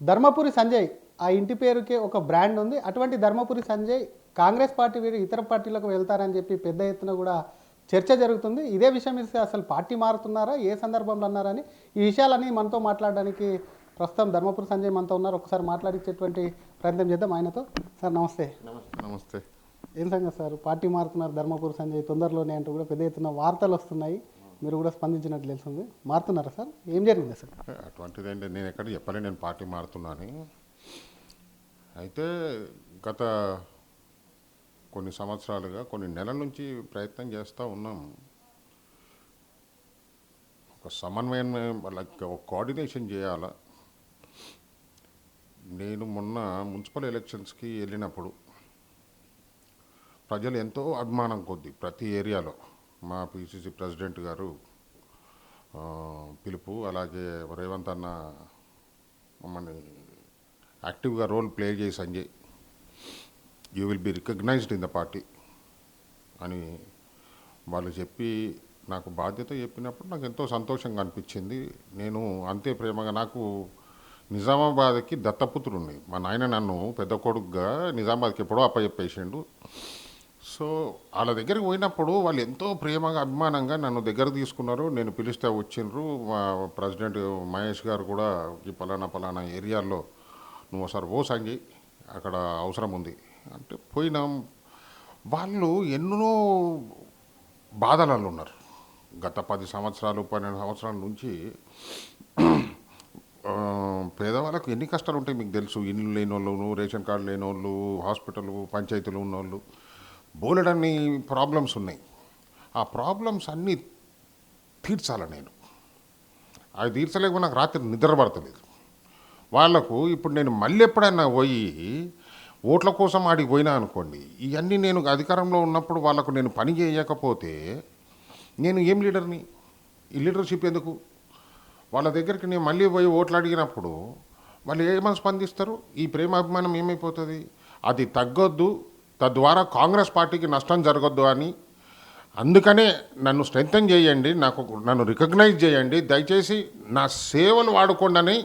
ధర్మపురి సంజయ్ ఆ ఇంటి పేరుకే ఒక బ్రాండ్ ఉంది. అటువంటి ధర్మపురి సంజయ్ కాంగ్రెస్ పార్టీ వీరు ఇతర పార్టీలకు వెళ్తారని చెప్పి పెద్ద ఎత్తున కూడా చర్చ జరుగుతుంది. ఇదే విషయం ఇస్తే అసలు పార్టీ మారుతున్నారా, ఏ సందర్భంలో అన్నారని ఈ విషయాలన్నీ మనతో మాట్లాడడానికి ప్రస్తుతం ధర్మపురి సంజయ్ మనతో ఉన్నారు. ఒకసారి మాట్లాడించేటువంటి ప్రయత్నం చేద్దాం ఆయనతో. సార్ నమస్తే. నమస్తే. ఏం సంగతి సార్, పార్టీ మారుతున్నారు ధర్మపురి సంజయ్ తొందరలోనే అంటూ కూడా పెద్ద ఎత్తున వార్తలు వస్తున్నాయి. మీరు కూడా స్పందించినట్లు తెలుస్తుంది. మారుతున్నారా సార్, ఏం జరిగింది అసలు? అటువంటిదండి, నేను ఎక్కడ చెప్పలే నేను పార్టీ మారుతున్నాను. అయితే గత కొన్ని సంవత్సరాలుగా కొన్ని నెలల నుంచి ప్రయత్నం చేస్తూ ఉన్నాం. ఒక సమన్వయం, ఒక కోఆర్డినేషన్ చేయాలా. నేను మొన్న మున్సిపల్ ఎలక్షన్స్కి వెళ్ళినప్పుడు ప్రజలు ఎంతో అభిమానం కొద్ది ప్రతి ఏరియాలో మా పిసిసి ప్రెసిడెంట్ గారు పిలుపు, అలాగే రేవంత్ అన్న మమ్మల్ని యాక్టివ్గా రోల్ ప్లే చేసి Sanjay you will be recognised in the party అని వాళ్ళు చెప్పి నాకు బాధ్యత చెప్పినప్పుడు నాకు ఎంతో సంతోషంగా అనిపించింది. నేను అంతే ప్రేమగా, నాకు నిజామాబాద్కి దత్తపుత్రుడిని, మా నాయన నన్ను పెద్ద కొడుకుగా నిజామాబాద్కి ఎప్పుడో అప్పచెప్పేసిండు. సో వాళ్ళ దగ్గరికి పోయినప్పుడు వాళ్ళు ఎంతో ప్రేమగా అభిమానంగా నన్ను దగ్గర తీసుకున్నారు. నేను పిలిస్తే వచ్చిండ్రు. మా ప్రెసిడెంట్ మహేష్ గారు కూడా ఈ పలానా ఏరియాల్లో నువ్వు ఒకసారి ఓ సంజయ్ అక్కడ అవసరం ఉంది అంటే పోయినాం. వాళ్ళు ఎన్నో బాధలలో ఉన్నారు. గత 10 సంవత్సరాలు 12 సంవత్సరాల నుంచి పేదవాళ్ళకు ఎన్ని కష్టాలు ఉంటాయి మీకు తెలుసు. ఇల్లు లేని వాళ్ళు, రేషన్ కార్డు లేని వాళ్ళు, హాస్పిటల్ పంచాయతీలు ఉన్నవాళ్ళు, బోలెడన్ని ప్రాబ్లమ్స్ ఉన్నాయి. ఆ ప్రాబ్లమ్స్ అన్నీ తీర్చాలి నేను. అవి తీర్చలేకపోతే నాకు రాత్రి నిద్ర పడతలేదు. వాళ్లకు ఇప్పుడు నేను మళ్ళీ ఎప్పుడైనా పోయి ఓట్ల కోసం ఆడికి పోయినా అనుకోండి, ఇవన్నీ నేను అధికారంలో ఉన్నప్పుడు వాళ్ళకు నేను పని చేయకపోతే నేను ఏం లీడర్ని? ఈ లీడర్షిప్ ఎందుకు? వాళ్ళ దగ్గరికి నేను మళ్ళీ పోయి ఓట్లు అడిగినప్పుడు వాళ్ళు ఏమని స్పందిస్తారు? ఈ ప్రేమాభిమానం ఏమైపోతుంది? అది తగ్గొద్దు, తద్వారా కాంగ్రెస్ పార్టీకి నష్టం జరగొద్దు అని. అందుకనే నన్ను స్ట్రెంగ్తన్ చేయండి, నన్ను రికగ్నైజ్ చేయండి, దయచేసి నా సేవలు వాడుకోండి అని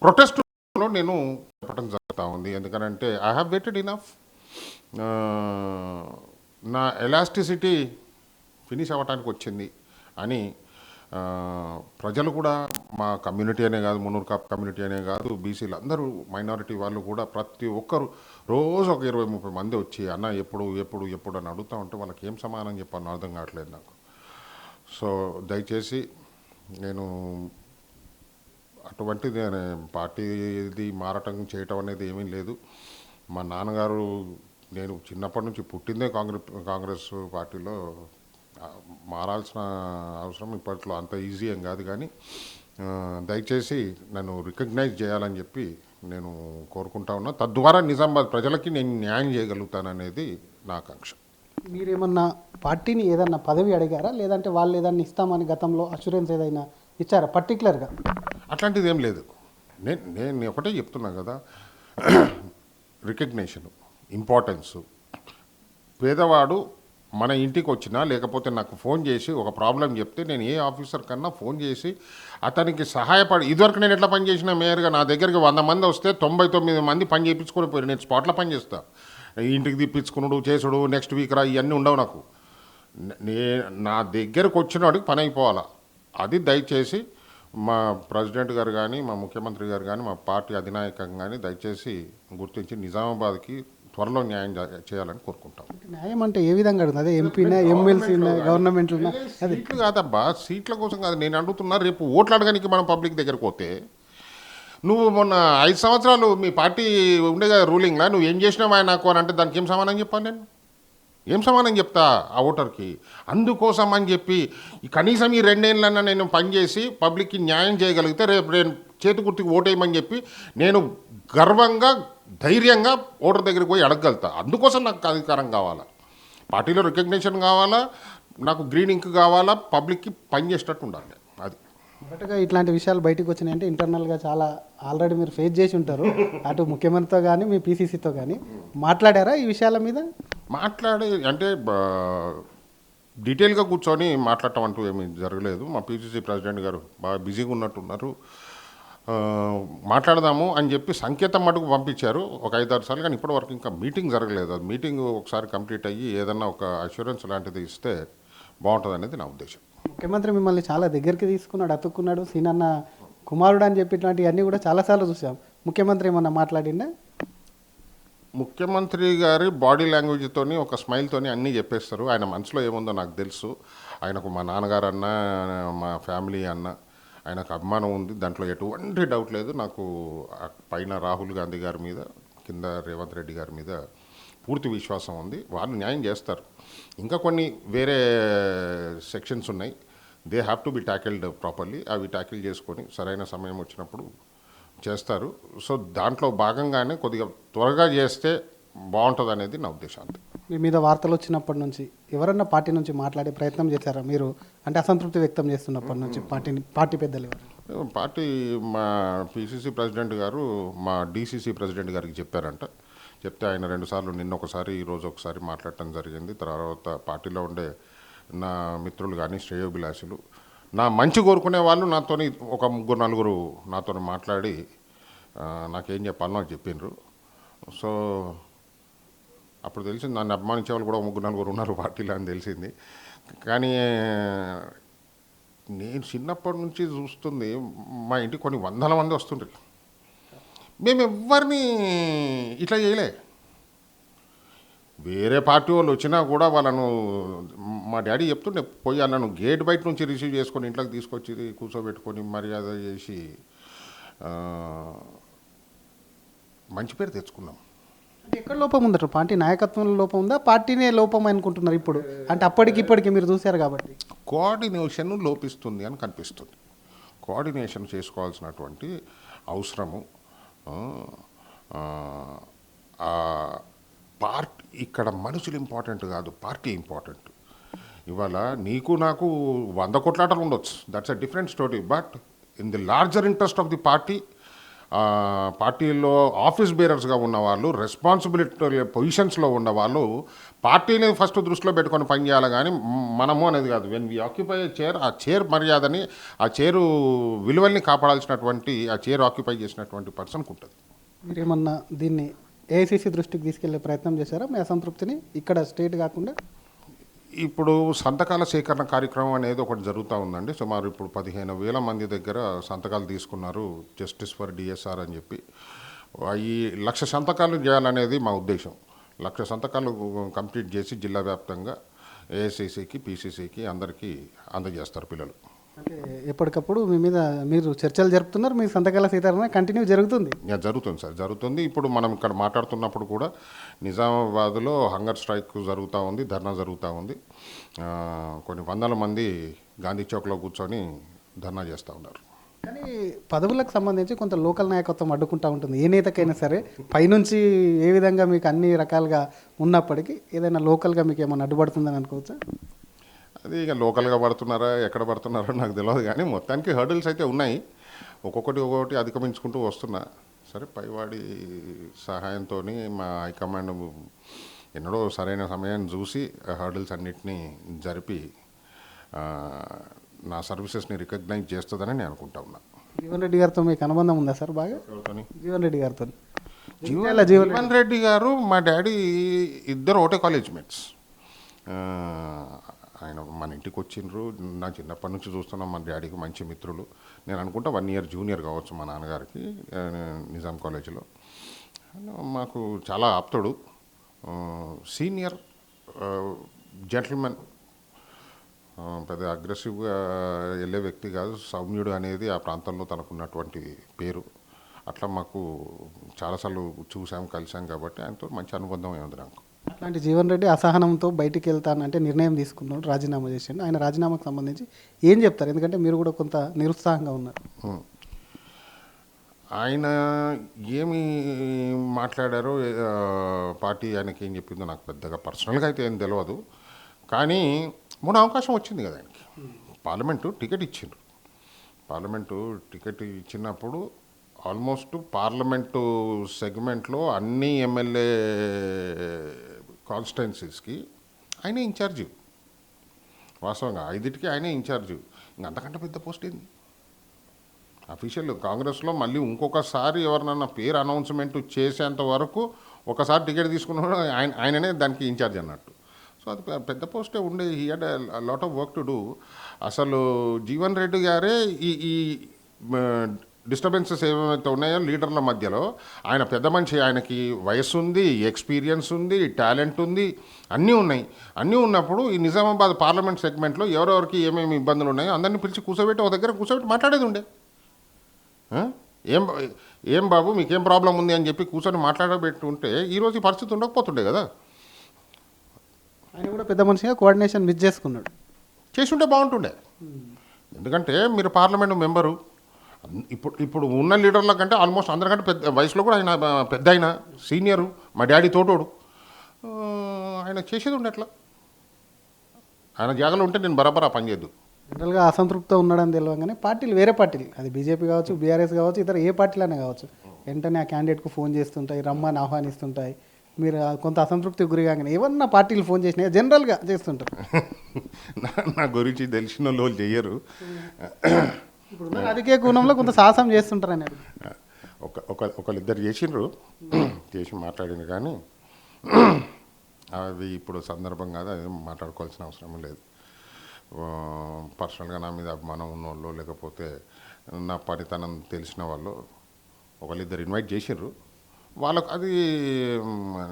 ప్రొటెస్ట్లో నేను చెప్పడం జరుగుతూ ఉంది. ఎందుకనంటే ఐ హ్యావ్ వెయిటెడ్ ఇనఫ్. నా ఎలాస్టిసిటీ ఫినిష్ అవ్వటానికి వచ్చింది అని ప్రజలు కూడా, మా కమ్యూనిటీ అనే కాదు, మున్నూరు కాపు కమ్యూనిటీ అనే కాదు, బీసీలు అందరూ, మైనారిటీ వాళ్ళు కూడా ప్రతి ఒక్కరు రోజు ఒక 20-30 మంది వచ్చి అన్న ఎప్పుడు ఎప్పుడు ఎప్పుడు అని అడుగుతూ ఉంటే వాళ్ళకి ఏం సమాధానం చెప్పాలని అర్థం కావట్లేదు నాకు. సో దయచేసి నేను అటువంటిది పార్టీది మారటం చేయటం అనేది ఏమీ లేదు. మా నాన్నగారు, నేను చిన్నప్పటి నుంచి పుట్టిందే కాంగ్రెస్ పార్టీలో, మారాల్సిన అవసరం ఇప్పట్లో అంత ఈజీ ఏం కాదు. కానీ దయచేసి నన్ను రికగ్నైజ్ చేయాలని చెప్పి నేను కోరుకుంటా ఉన్నా. తద్వారా నిజామాబాద్ ప్రజలకి నేను న్యాయం చేయగలుగుతాననేది నా ఆకాంక్ష. మీరేమన్నా పార్టీని ఏదన్నా పదవి అడిగారా, లేదంటే వాళ్ళు ఏదన్నా ఇస్తామని గతంలో అష్యూరెన్స్ ఏదైనా ఇచ్చారా పర్టికులర్గా? అట్లాంటిది ఏం లేదు. నేను ఒకటే చెప్తున్నా కదా, రికగ్నేషను, ఇంపార్టెన్సు. పేదవాడు మన ఇంటికి వచ్చినా లేకపోతే నాకు ఫోన్ చేసి ఒక ప్రాబ్లం చెప్తే నేను ఏ ఆఫీసర్ కన్నా ఫోన్ చేసి అతనికి సహాయపడి, ఇదివరకు నేను ఎట్లా పని చేసిన మేయర్గా నా దగ్గరికి 100 మంది వస్తే 99 మంది పని చేయించుకొని పోయి నేను స్పాట్లో పని చేస్తా. ఇంటికి తెప్పించుకున్నాడు చేసుడు నెక్స్ట్ వీక్ రా ఇవన్నీ ఉండవు నాకు. నా దగ్గరకు వచ్చిన వాడికి పని అయిపోవాలా. అది దయచేసి మా ప్రెసిడెంట్ గారు కానీ, మా ముఖ్యమంత్రి గారు కానీ, మా పార్టీ అధినాయకం కానీ దయచేసి గుర్తించి నిజామాబాద్కి త్వరలో న్యాయం చేయాలని కోరుకుంటాం. న్యాయం అంటే ఏ విధంగా అడుగుతుంది? అదే ఎంపీనా, ఎమ్మెల్సీనా, గవర్నమెంట్నా? సీట్లు కాదబ్బా, సీట్ల కోసం కాదు నేను అడుగుతున్నా. రేపు ఓట్లు అడగడానికి మనం పబ్లిక్ దగ్గరకు పోతే, నువ్వు మొన్న 5 సంవత్సరాలు మీ పార్టీ ఉండే కదా రూలింగ్లా, నువ్వు ఏం చేసినావా నాకు అని అంటే దానికి ఏం సమానం చెప్పాను నేను? ఏం సమానం చెప్తా ఆ ఓటర్కి? అందుకోసం అని చెప్పి కనీసం ఈ 2 ఏళ్ళన్నా నేను పనిచేసి పబ్లిక్కి న్యాయం చేయగలిగితే రేపు నేను చేతి గుర్తుకి ఓటేయమని చెప్పి నేను గర్వంగా ధైర్యంగా ఓటర్ దగ్గరికి పోయి అడగగలుగుతా. అందుకోసం నాకు అధికారం కావాలా, పార్టీలో రికగ్నిషన్ కావాలా, నాకు గ్రీన్ ఇంక్ కావాలా, పబ్లిక్కి పనిచేసేటట్టు ఉండాలి. అది మొదటగా ఇట్లాంటి విషయాలు బయటకు వచ్చినాయంటే ఇంటర్నల్గా చాలా ఆల్రెడీ మీరు ఫేస్ చేసి ఉంటారు. అటు ముఖ్యమంత్రితో కానీ మీ పీసీసీతో కానీ మాట్లాడారా ఈ విషయాల మీద? మాట్లాడే అంటే డీటెయిల్గా కూర్చొని మాట్లాడటం అంటూ ఏమీ జరగలేదు. మా పీసీసీ ప్రెసిడెంట్ గారు బాగా బిజీగా ఉన్నట్టున్నారు. ఆ, మాట్లాడదాము అని చెప్పి సంకేతం మటుకు పంపించారు ఒక 5-6 సార్లు, కానీ ఇప్పటివరకు ఇంకా మీటింగ్ జరగలేదు. అది మీటింగ్ ఒకసారి కంప్లీట్ అయ్యి ఏదన్నా ఒక అష్యూరెన్స్ లాంటిది ఇస్తే బాగుంటుంది అనేది నా ఉద్దేశం. ముఖ్యమంత్రి మిమ్మల్ని చాలా దగ్గరికి తీసుకున్నాడు, అతుక్కున్నాడు, సీనన్న కుమారుడు అని చెప్పి ఇట్లాంటివన్నీ కూడా చాలాసార్లు చూసాం. ముఖ్యమంత్రి ఏమన్నా మాట్లాడిందా? ముఖ్యమంత్రి గారి బాడీ లాంగ్వేజ్తోని ఒక స్మైల్తోని అన్నీ చెప్పేస్తారు. ఆయన మనసులో ఏముందో నాకు తెలుసు. ఆయనకు మా నాన్నగారు అన్న, మా ఫ్యామిలీ అన్న, ఆయనకు అభిమానం ఉంది, దాంట్లో ఎటువంటి డౌట్ లేదు. నాకు ఆ పైన రాహుల్ గాంధీ గారి మీద, కింద రేవంత్ రెడ్డి గారి మీద పూర్తి విశ్వాసం ఉంది. వాళ్ళు న్యాయం చేస్తారు. ఇంకా కొన్ని వేరే సెక్షన్స్ ఉన్నాయి, they have to be tackled properly. అవి ట్యాకిల్ చేసుకొని సరైన సమయం వచ్చినప్పుడు చేస్తారు. సో దాంట్లో భాగంగానే కొద్దిగా త్వరగా చేస్తే బాగుంటుంది అనేది నా ఉద్దేశం. అంతే. మీ మీద వార్తలు వచ్చినప్పటి నుంచి ఎవరన్నా పార్టీ నుంచి మాట్లాడే ప్రయత్నం చేశారా మీరు? అంటే అసంతృప్తి వ్యక్తం చేస్తున్నప్పటి నుంచి పార్టీ పెద్దలు ఎవరు? పార్టీ మా పిసిసి ప్రెసిడెంట్ గారు మా డిసిసి ప్రెసిడెంట్ గారికి చెప్పారంట. చెప్తే ఆయన 2 సార్లు, నిన్న ఒకసారి, ఈరోజు ఒకసారి మాట్లాడటం జరిగింది. తర్వాత పార్టీలో ఉండే నా మిత్రులు కానీ, శ్రేయోభిలాషులు, నా మంచి కోరుకునే వాళ్ళు నాతోని ఒక 3-4 నాతో మాట్లాడి నాకేం చెప్పాలో నాకు చెప్పిండ్రు. సో అప్పుడు తెలిసింది, నన్ను అభిమానించే వాళ్ళు కూడా 3-4 ఉన్నారు పార్టీలో అని తెలిసింది. కానీ నేను చిన్నప్పటి నుంచి చూస్తుంది, మా ఇంటికి కొన్ని 100 మంది వస్తుండ్రు. మేము ఎవరిని ఇట్లా చేయలే. వేరే పార్టీ వాళ్ళు వచ్చినా కూడా వాళ్ళను, మా డాడీ చెప్తుండే, పోయి అన్నను గేట్ బయట నుంచి రిసీవ్ చేసుకొని ఇంట్లోకి తీసుకొచ్చి కూర్చోబెట్టుకొని మర్యాద చేసి మంచి పేరు తెచ్చుకున్నాం. అంటే ఎక్కడ లోపం ఉందట? పార్టీ నాయకత్వంలో లోపం ఉందా, పార్టీనే లోపం అనుకుంటున్నారు ఇప్పుడు? అంటే అప్పటికి ఇప్పటికి మీరు చూశారు కాబట్టి కోఆర్డినేషన్ లోపిస్తుంది అని కనిపిస్తుంది. కోఆర్డినేషన్ చేసుకోవాల్సినటువంటి అవసరము పార్టీ, ఇక్కడ మనుషులు ఇంపార్టెంట్ కాదు, పార్టీ ఇంపార్టెంట్. ఇవాళ నీకు నాకు 100 కొట్లాటలు ఉండొచ్చు, that's a different story. But in the larger interest of the party, పార్టీలో ఆఫీస్ బేరర్స్గా ఉన్నవాళ్ళు, రెస్పాన్సిబిలిటీ పొజిషన్స్లో ఉన్నవాళ్ళు పార్టీని ఫస్ట్ దృష్టిలో పెట్టుకొని పనిచేయాలి. కానీ మనము అనేది కాదు. వెన్ వీ ఆక్యుపై చైర్, ఆ చైర్ మర్యాదని, ఆ చైరు విలువల్ని కాపాడాల్సినటువంటి, ఆ చైర్ ఆక్యుపై చేసినటువంటి పర్సన్కి ఉంటుంది. మీరేమన్నా దీన్ని ఏఐసిసి దృష్టికి తీసుకెళ్లే ప్రయత్నం చేశారా మీ అసంతృప్తిని, ఇక్కడ స్టేట్ కాకుండా? ఇప్పుడు సంతకాల సేకరణ కార్యక్రమం అనేది ఒకటి జరుగుతూ ఉందండి. సుమారు ఇప్పుడు 15,000 మంది దగ్గర సంతకాలు తీసుకున్నారు, జస్టిస్ ఫర్ డిఎస్ఆర్ అని చెప్పి. ఈ 1,00,000 సంతకాలు చేయాలనేది మా ఉద్దేశం. 1,00,000 సంతకాలు కంప్లీట్ చేసి జిల్లా వ్యాప్తంగా ఏఐసిసికి, పిసిసికి అందరికీ అందజేస్తారు పిల్లలు. అంటే ఎప్పటికప్పుడు మీ మీద మీరు చర్చలు జరుపుతున్నారు, మీ సంతకాల సేకరణ కంటిన్యూ జరుగుతుంది? జరుగుతుంది సార్, జరుగుతుంది. ఇప్పుడు మనం ఇక్కడ మాట్లాడుతున్నప్పుడు కూడా నిజామాబాద్లో హంగర్ స్ట్రైక్ జరుగుతూ ఉంది, ధర్నా జరుగుతూ ఉంది. కొన్ని 100 మంది గాంధీ చౌక్లో కూర్చొని ధర్నా చేస్తూ ఉన్నారు. కానీ పదవులకు సంబంధించి కొంత లోకల్ నాయకత్వం అడ్డుకుంటూ ఉంటుంది. ఏ నేతకైనా సరే పైనుంచి ఏ విధంగా మీకు అన్ని రకాలుగా ఉన్నప్పటికీ ఏదైనా లోకల్గా మీకు ఏమైనా అడ్డుపడుతుందని అనుకోవచ్చా? అది ఇక లోకల్గా పడుతున్నారా, ఎక్కడ పడుతున్నారో నాకు తెలియదు. కానీ మొత్తానికి హర్డిల్స్ అయితే ఉన్నాయి, ఒక్కొక్కటి అధిగమించుకుంటూ వస్తున్నా. సరే, పైవాడి సహాయంతో మా హైకమాండ్ ఎన్నడో సరైన సమయాన్ని చూసి హర్డిల్స్ అన్నిటినీ జరిపి నా సర్వీసెస్ని రికగ్నైజ్ చేస్తుందని నేను అనుకుంటా ఉన్నా. జీవన్ రెడ్డి గారితో మీకు అనుబంధం ఉందా సార్ బాగా? జీవన్ రెడ్డి గారితో? జీవన్ రెడ్డి గారు మా డాడీ ఇద్దరు ఒకటే కాలేజ్ మేట్స్. ఆయన మన ఇంటికి వచ్చిండ్రు, నా చిన్నప్పటి నుంచి చూస్తున్నాం. మన డాడీకి మంచి మిత్రులు. నేను అనుకుంటా 1 ఇయర్ జూనియర్ కావచ్చు మా నాన్నగారికి, నిజాం కాలేజీలో. మాకు చాలా ఆప్తుడు, సీనియర్ జెంటిల్మెన్, పెద్ద అగ్రెసివ్గా వెళ్ళే వ్యక్తి కాదు, సౌమ్యుడు అనేది ఆ ప్రాంతంలో తనకున్నటువంటి పేరు. అట్లా మాకు చాలాసార్లు చూసాం, కలిసాం. కాబట్టి ఆయనతో మంచి అనుబంధం ఉంది నాకు. అట్లాంటి జీవన్ రెడ్డి అసహనంతో బయటికి వెళ్తానంటే నిర్ణయం తీసుకున్నాడు, రాజీనామా చేసిండు. ఆయన రాజీనామాకు సంబంధించి ఏం చెప్తారు? ఎందుకంటే మీరు కూడా కొంత నిరుత్సాహంగా ఉన్నారు. ఆయన ఏమి మాట్లాడారో, పార్టీ ఆయనకి ఏం చెప్పిందో నాకు పెద్దగా పర్సనల్గా అయితే ఏం తెలియదు. కానీ మొన్న అవకాశం వచ్చింది కదా ఆయనకి, పార్లమెంటు టికెట్ ఇచ్చిండ్రు. పార్లమెంటు టికెట్ ఇచ్చినప్పుడు ఆల్మోస్ట్ పార్లమెంటు సెగ్మెంట్లో అన్ని ఎమ్మెల్యే కాన్స్టిట్యున్సీస్కి ఆయనే ఇన్ఛార్జి. వాస్తవంగా 5టికి ఆయనే ఇన్ఛార్జి. ఇంకంతకంటే పెద్ద పోస్ట్ ఏంది? అఫీషియల్ కాంగ్రెస్లో మళ్ళీ ఇంకొకసారి ఎవరినన్నా పేరు అనౌన్స్మెంట్ చేసేంత వరకు ఒకసారి టికెట్ తీసుకున్నాడు ఆయననే దానికి ఇన్ఛార్జ్ అన్నట్టు. సో అది పెద్ద పోస్టే ఉండే. He had lot of work to do. అసలు జీవన్ రెడ్డి గారే ఈ డిస్టర్బెన్సెస్ ఏమైతే ఉన్నాయో లీడర్ల మధ్యలో, ఆయన పెద్ద మనిషి, ఆయనకి వయసు ఉంది, ఎక్స్పీరియన్స్ ఉంది, టాలెంట్ ఉంది, అన్నీ ఉన్నాయి. అన్నీ ఉన్నప్పుడు ఈ నిజామాబాద్ పార్లమెంట్ సెగ్మెంట్లో ఎవరెవరికి ఏమేమి ఇబ్బందులు ఉన్నాయో అందరినీ పిలిచి కూర్చోబెట్టి ఒక దగ్గర కూర్చోబెట్టి మాట్లాడేది ఉండే. ఏం బాబు మీకేం ప్రాబ్లం ఉంది అని చెప్పి కూర్చొని మాట్లాడబెట్టుంటే ఈరోజు ఈ పరిస్థితి ఉండకపోతుండే కదా. ఆయన కూడా పెద్ద మనిషిగా కోఆర్డినేషన్ మిస్ చేసుకున్నాడు. చేసుంటే బాగుంటుండే. ఎందుకంటే మీరు పార్లమెంటు మెంబరు, ఇప్పుడు ఉన్న లీడర్ల కంటే ఆల్మోస్ట్ అందరికంటే పెద్ద వయసులో కూడా ఆయన పెద్ద, ఆయన సీనియరు, మా డాడీ తోటోడు. ఆయన చేసేది ఉండే అట్లా. ఆయన జాగాలో ఉంటే నేను బరాబరా పని చేయద్దు. జనరల్గా అసంతృప్తితో ఉన్నాడని తెలియగానే పార్టీలు, వేరే పార్టీలు, అది బీజేపీ కావచ్చు, బీఆర్ఎస్ కావచ్చు, ఇతర ఏ పార్టీలైనా కావచ్చు, వెంటనే ఆ క్యాండిడేట్కు ఫోన్ చేస్తుంటాయి, రమ్మని ఆహ్వానిస్తుంటాయి. మీరు కొంత అసంతృప్తి గురి కాగానే ఏమన్నా పార్టీలు ఫోన్ చేసినా జనరల్గా చేస్తుంటారు. నా గురించి తెలిసిన వాళ్ళు చెయ్యరు. ఇప్పుడు రాజకీయ కోణంలో కొంత సాహసం చేస్తుంటారు అనేది. ఒకళ్ళిద్దరు చేసిండ్రు, చేసి మాట్లాడింది, కానీ అది ఇప్పుడు సందర్భం కాదు, అది మాట్లాడుకోవాల్సిన అవసరం లేదు. పర్సనల్గా నా మీద అభిమానం ఉన్నోళ్ళు, లేకపోతే నా పనితనం తెలిసిన వాళ్ళు ఒకళ్ళిద్దరు ఇన్వైట్ చేసిండ్రు. వాళ్ళకు అది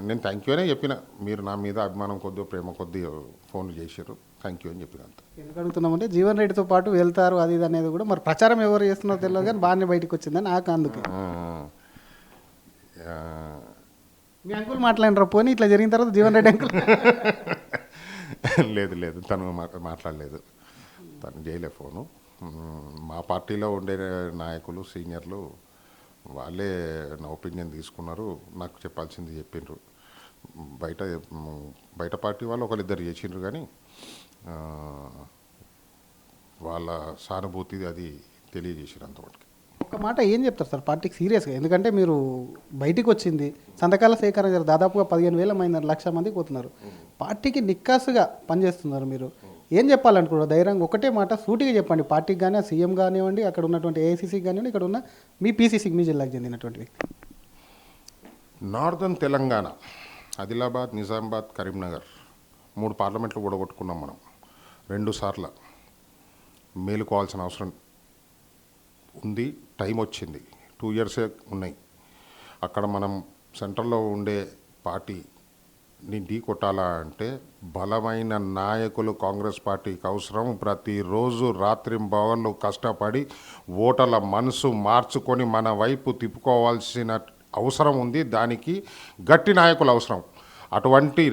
నేను థ్యాంక్ యూ అనే చెప్పిన. మీరు నా మీద అభిమానం కొద్దిగా, ప్రేమ కొద్దిగా ఫోన్లు చేసారు, థ్యాంక్ యూ అని చెప్పిన. అంత ఎందుకు అడుగుతున్నామంటే జీవన్ రెడ్డితో పాటు వెళ్తారు అది ఇది అనేది కూడా మరి ప్రచారం ఎవరు చేస్తున్నారో తెలియదు, కానీ బాగానే బయటకు వచ్చిందని నాకు అందుకే. మీ అంకుల్ మాట్లాడినారా పోనీ ఇట్లా జరిగిన తర్వాత జీవన్ రెడ్డి అంకుల్? లేదు, తను మాట్లాడలేదు, తను చేయలే ఫోను. మా పార్టీలో ఉండే నాయకులు, సీనియర్లు వాళ్ళే నా ఒపీనియన్ తీసుకున్నారు, నాకు చెప్పాల్సింది చెప్పిండ్రు. బయట పార్టీ వాళ్ళు ఒకళ్ళిద్దరు చేసిండ్రు, కానీ వాళ్ళ సానుభూతి అది తెలియజేసారు అంతవరకు. ఒక మాట ఏం చెప్తారు సార్ పార్టీకి సీరియస్గా? ఎందుకంటే మీరు బయటికి వచ్చింది సంతకాల సేకరణ దాదాపుగా 15,000 మంది, 1,00,000 మందికి పోతున్నారు. పార్టీకి నిక్కాసుగా పనిచేస్తున్నారు. మీరు ఏం చెప్పాలనుకున్నారు? ధైర్యంగా ఒకటే మాట సూటిగా చెప్పండి. పార్టీకి కానీ, సీఎం కానివ్వండి, అక్కడ ఉన్నటువంటి ఏఐసీసీకి కానివ్వండి, ఇక్కడ ఉన్న మీ పీసీసీకి, మీ జిల్లాకు చెందినటువంటి వ్యక్తి. నార్దర్న్ తెలంగాణ, ఆదిలాబాద్, నిజామాబాద్, కరీంనగర్ 3 పార్లమెంట్లు ఓడగొట్టుకున్నాం మనం 2 సార్లు. మేలుకోవాల్సిన అవసరం ఉంది, టైం వచ్చింది, 2 ఇయర్సే ఉన్నాయి. అక్కడ మనం సెంట్రల్లో ఉండే పార్టీని ఢీ కొట్టాలా అంటే బలమైన నాయకులు కాంగ్రెస్ పార్టీకి అవసరం. ప్రతిరోజు రాత్రింబవళ్ళు కష్టపడి ఓటర్ల మనసు మార్చుకొని మన వైపు తిప్పుకోవాల్సిన అవసరం ఉంది. దానికి గట్టి నాయకులు అవసరం. అటువంటి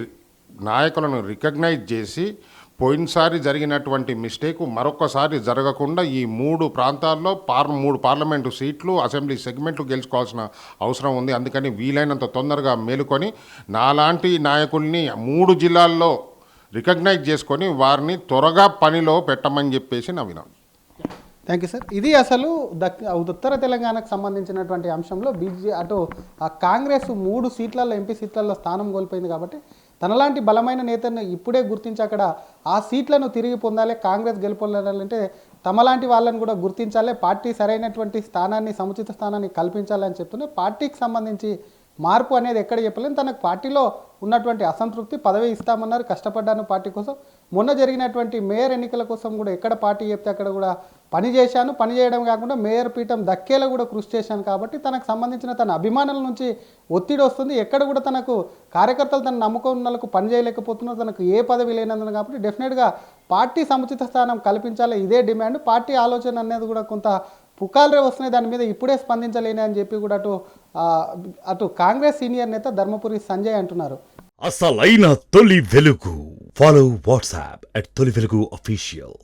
నాయకులను రికగ్నైజ్ చేసి పోయినసారి జరిగినటువంటి మిస్టేక్ మరొకసారి జరగకుండా ఈ 3 ప్రాంతాల్లో 3 పార్లమెంటు సీట్లు, అసెంబ్లీ సెగ్మెంట్లు గెలుచుకోవాల్సిన అవసరం ఉంది. అందుకని వీలైనంత తొందరగా మేలుకొని నాలాంటి నాయకుల్ని 3 జిల్లాల్లో రికగ్నైజ్ చేసుకొని వారిని త్వరగా పనిలో పెట్టమని చెప్పేసి నా వినాలి. Thank you sir. ఇది అసలు ఉత్తర తెలంగాణకు సంబంధించినటువంటి అంశంలో అటు ఆ కాంగ్రెస్ 3 సీట్లలో, ఎంపీ సీట్లలో స్థానం కోల్పోయింది. కాబట్టి తనలాంటి బలమైన నేతను ఇప్పుడే గుర్తించి అక్కడ ఆ సీట్లను తిరిగి పొందాలి. కాంగ్రెస్ గెలుపొందాలంటే తమలాంటి వాళ్ళని కూడా గుర్తించాలి. పార్టీ సరైనటువంటి స్థానాన్ని, సముచిత స్థానాన్ని కల్పించాలని చెప్తూనే పార్టీకి సంబంధించి మార్పు అనేది ఎక్కడ చెప్పలేము. తనకు పార్టీలో ఉన్నటువంటి అసంతృప్తి, పదవి ఇస్తామన్నారు, కష్టపడ్డాను పార్టీ కోసం. మొన్న జరిగినటువంటి మేయర్ ఎన్నికల కోసం కూడా ఎక్కడ పార్టీ చెప్తే అక్కడ కూడా పని చేశాను. పని చేయడం కాకుండా మేయర్ పీఠం దక్కేలా కూడా కృషి చేశాను. కాబట్టి తనకు సంబంధించిన తన అభిమానుల నుంచి ఒత్తిడి వస్తుంది. ఎక్కడ కూడా తనకు కార్యకర్తలు తన నమ్ముకున్న వాళ్ళకు పని చేయలేకపోతున్నారు, తనకు ఏ పదవి లేనందున. కాబట్టి డెఫినెట్గా పార్టీ సముచిత స్థానం కల్పించాలి, ఇదే డిమాండ్. పార్టీ ఆలోచన అనేది కూడా కొంత పుకాలరే వస్తున్నాయి, దాని మీద ఇప్పుడే స్పందించలేని అని చెప్పి కూడా అటు కాంగ్రెస్ సీనియర్ నేత ధర్మపురి సంజయ్ అంటున్నారు. అసలైన తొలి వెలుగు. ఫాలో వాట్సాప్ @తొలి వెలుగు official.